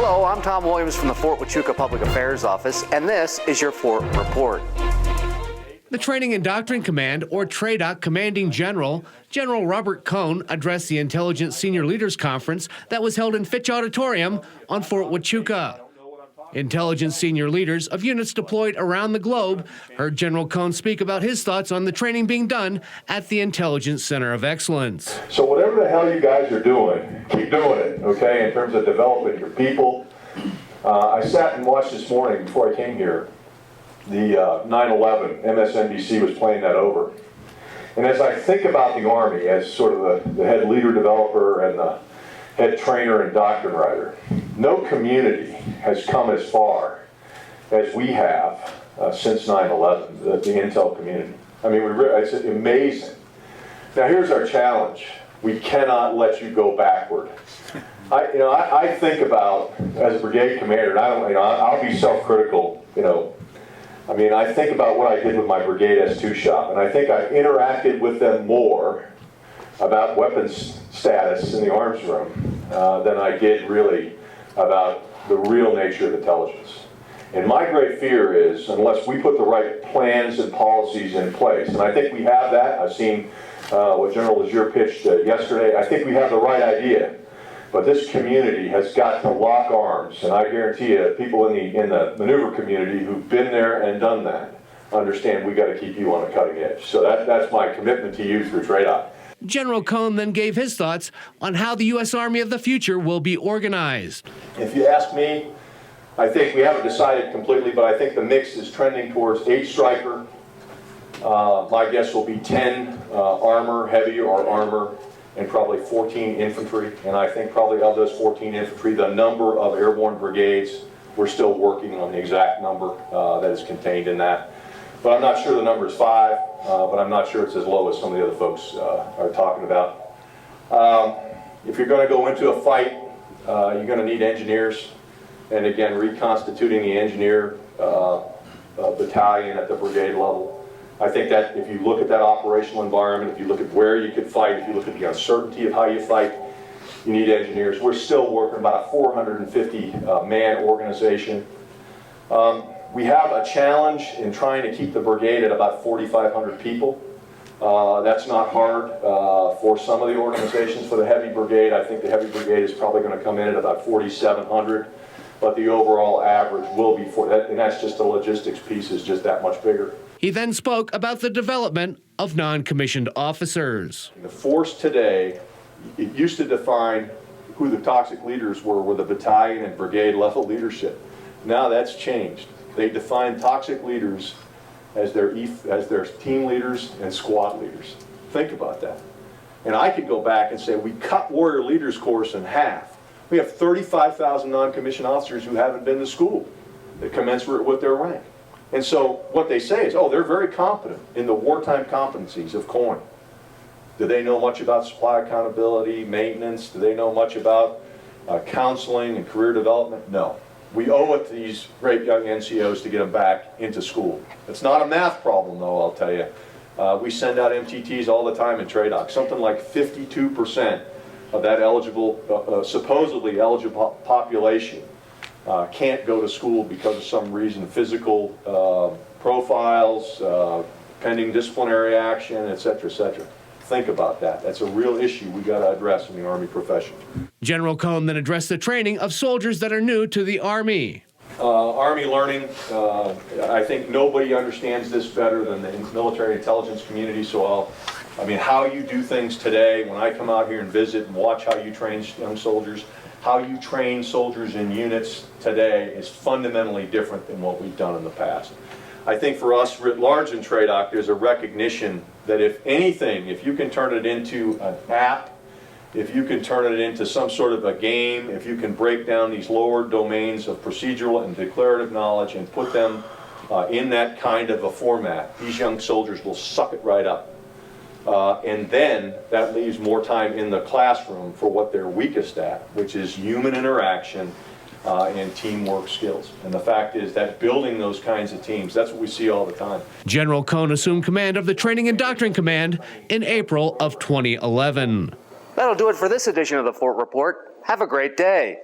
Hello, I'm Tom Williams from the Fort Huachuca Public Affairs Office, and this is your Fort Report. The Training and Doctrine Command, or TRADOC Commanding General, General Robert Cohn, addressed the Intelligence Senior Leaders Conference that was held in Fitch Auditorium on Fort Huachuca. Intelligence senior leaders of units deployed around the globe heard General Cohn speak about his thoughts on the training being done at the Intelligence Center of Excellence. So whatever the hell you guys are doing, keep doing it, okay, in terms of developing your people. I sat and watched this morning before I came here, the 9/11, MSNBC was playing that over. And as I think about the Army as sort of the head leader developer and the head trainer and doctrine writer, no community has come as far as we have since 9/11, the intel community. I mean, it's amazing. Now here's our challenge. We cannot let you go backward. I think about, as a brigade commander, and I'll be self-critical, I mean, I think about what I did with my brigade S2 shop, and I think I interacted with them more about weapons status in the arms room than I did really about the real nature of intelligence. And my great fear is, unless we put the right plans and policies in place, and I think we have that. I've seen what General Legier pitched yesterday. I think we have the right idea, but this community has got to lock arms, and I guarantee you, people in the maneuver community who've been there and done that understand we got to keep you on the cutting edge. So that's my commitment to you through TRADOC. General Cohn then gave his thoughts on how the U.S. Army of the future will be organized. If you ask me, I think we haven't decided completely, but I think the mix is trending towards 8 Striker. My guess will be 10 armor, heavy or armor, and probably 14 infantry. And I think probably of those 14 infantry, the number of airborne brigades, we're still working on the exact number that is contained in that. But I'm not sure the number is 5, but I'm not sure it's as low as some of the other folks are talking about. If you're going to go into a fight, you're going to need engineers. And again, reconstituting the engineer battalion at the brigade level. I think that if you look at that operational environment, if you look at where you could fight, if you look at the uncertainty of how you fight, you need engineers. We're still working about a 450 man organization. We have a challenge in trying to keep the brigade at about 4,500 people. That's not hard for some of the organizations. For the heavy brigade, I think the heavy brigade is probably going to come in at about 4,700, but the overall average will be and that's just the logistics piece is just that much bigger. He then spoke about the development of non-commissioned officers. The force today, it used to define who the toxic leaders were with the battalion and brigade level leadership. Now that's changed. They define toxic leaders as their team leaders and squad leaders. Think about that. And I could go back and say we cut Warrior Leaders course in half. We have 35,000 non-commissioned officers who haven't been to school that commensurate with their rank. And so what they say is, oh, they're very competent in the wartime competencies of COIN. Do they know much about supply accountability, maintenance? Do they know much about counseling and career development? No. We owe it to these great young NCOs to get them back into school. It's not a math problem, though, I'll tell you. We send out MTTs all the time in TRADOC. Something like 52% of that eligible, supposedly eligible population can't go to school because of some reason, physical profiles, pending disciplinary action, et cetera, et cetera. Think about that. That's a real issue we got to address in the Army profession. General Cohn then addressed the training of soldiers that are new to the Army. Army learning, I think nobody understands this better than the military intelligence community, so how you do things today, when I come out here and visit and watch how you train young soldiers, how you train soldiers in units today is fundamentally different than what we've done in the past. I think for us, writ large in TRADOC, there's a recognition that if anything, if you can turn it into an app, if you can turn it into some sort of a game, if you can break down these lower domains of procedural and declarative knowledge and put them in that kind of a format, these young soldiers will suck it right up. And then that leaves more time in the classroom for what they're weakest at, which is human interaction and teamwork skills. And the fact is that building those kinds of teams, that's what we see all the time. General Cohn assumed command of the Training and Doctrine Command in April of 2011. That'll do it for this edition of the Fort Report. Have a great day.